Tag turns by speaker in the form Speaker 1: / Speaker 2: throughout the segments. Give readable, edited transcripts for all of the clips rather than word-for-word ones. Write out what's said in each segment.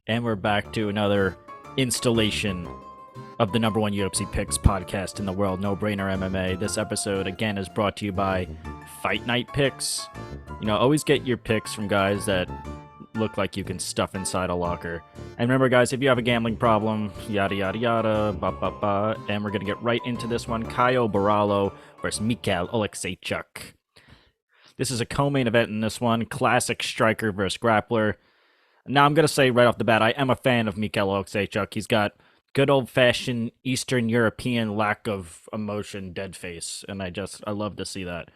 Speaker 1: And we're back to another installation of the number one UFC picks podcast in the world, No Brainer MMA. This episode, again, is brought to you by Fight Night Picks. You know, always get your picks from guys that look like you can stuff inside a locker. And remember, guys, if you have a gambling problem, yada, yada, yada, ba, ba, ba. And we're going to get right into this one. Caio Borralho versus Michał Oleksiejczuk. This is a co-main event in this one. Classic striker versus grappler. Now, I'm going to say right off the bat, I am a fan of Michał Oleksiejczuk. He's got good old-fashioned Eastern European lack of emotion, dead face, and I love to see that,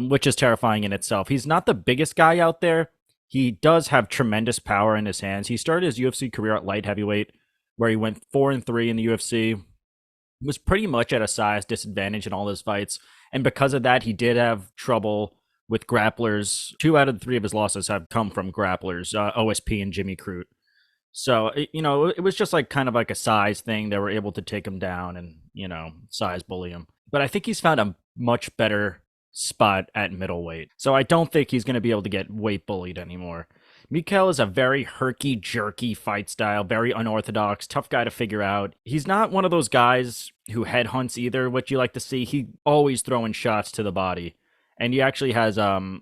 Speaker 1: which is terrifying in itself. He's not the biggest guy out there. He does have tremendous power in his hands. He started his UFC career at light heavyweight, where he went 4-3 in the UFC, was pretty much at a size disadvantage in all his fights, and because of that, he did have trouble with grapplers. 2 out of the 3 of his losses have come from grapplers, OSP and Jimmy Crute. So, it was just kind of like a size thing. They were able to take him down and, size bully him. But I think he's found a much better spot at middleweight. So I don't think he's going to be able to get weight bullied anymore. Michał is a very herky-jerky fight style, very unorthodox, tough guy to figure out. He's not one of those guys who headhunts either, what you like to see. He always throwing shots to the body. And he actually has a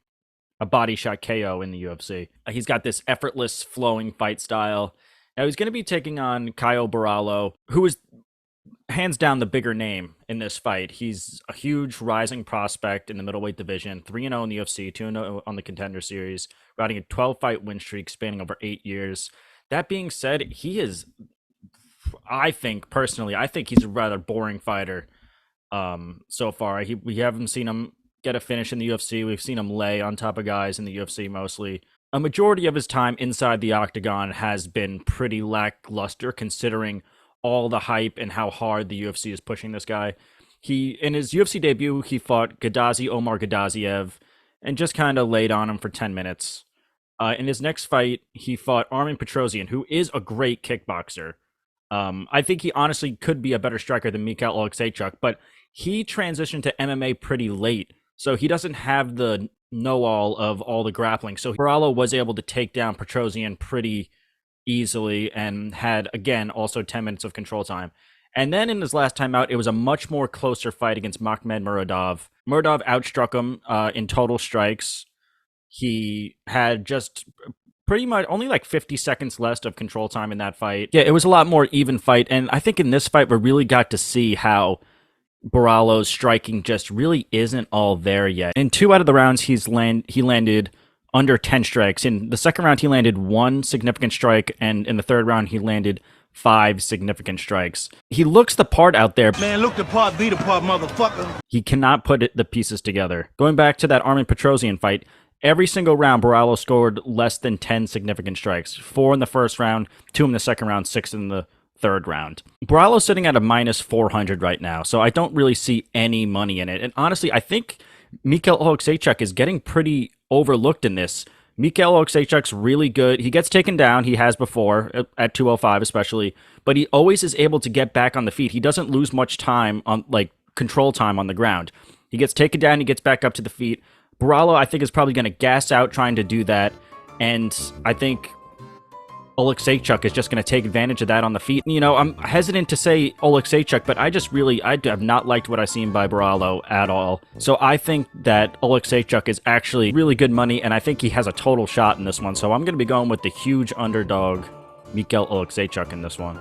Speaker 1: body shot KO in the UFC. He's got this effortless, flowing fight style. Now, he's going to be taking on Caio Borralho, who is hands down the bigger name in this fight. He's a huge rising prospect in the middleweight division, 3-0 in the UFC, 2-0 on the Contender Series, riding a 12-fight win streak spanning over 8 years. That being said, he is, I think he's a rather boring fighter so far. We haven't seen him get a finish in the UFC. We've seen him lay on top of guys in the UFC mostly. A majority of his time inside the octagon has been pretty lackluster considering all the hype and how hard the UFC is pushing this guy. In his UFC debut, he fought Omar Gadzhiev and just kind of laid on him for 10 minutes. In his next fight, he fought Armen Petrosyan, who is a great kickboxer. I think he honestly could be a better striker than Michał Oleksiejczuk, but he transitioned to MMA pretty late. So he doesn't have the know-all of all the grappling. So Borralho was able to take down Petrosyan pretty easily and had, again, also 10 minutes of control time. And then in his last time out, it was a much more closer fight against Makhmud Muradov. Muradov outstruck him in total strikes. He had just pretty much only 50 seconds left of control time in that fight. Yeah, it was a lot more even fight. And I think in this fight, we really got to see how Borralho's striking just really isn't all there yet. In 2 out of the rounds, he landed under 10 strikes. In the second round, he landed 1 significant strike, and in the third round, he landed 5 significant strikes. He looks the part out there.
Speaker 2: Man, look the part, be the part, motherfucker.
Speaker 1: He cannot put the pieces together. Going back to that Armen Petrosyan fight, every single round, Borralho scored less than 10 significant strikes. 4 in the first round, 2 in the second round, 6 in the third round. Borralho's sitting at a minus 400 right now, so I don't really see any money in it. And honestly, I think Michał Oleksiejczuk is getting pretty overlooked in this. Michał Oleksiejczuk's really good. He gets taken down. He has before, at 205 especially, but he always is able to get back on the feet. He doesn't lose much time on, control time on the ground. He gets taken down, he gets back up to the feet. Borralho, I think, is probably going to gas out trying to do that, and I think Oleksiejczuk is just going to take advantage of that on the feet. I'm hesitant to say Oleksiejczuk, but I have not liked what I've seen by Borralho at all. So I think that Oleksiejczuk is actually really good money, and I think he has a total shot in this one. So I'm going to be going with the huge underdog, Michał Oleksiejczuk, in this one.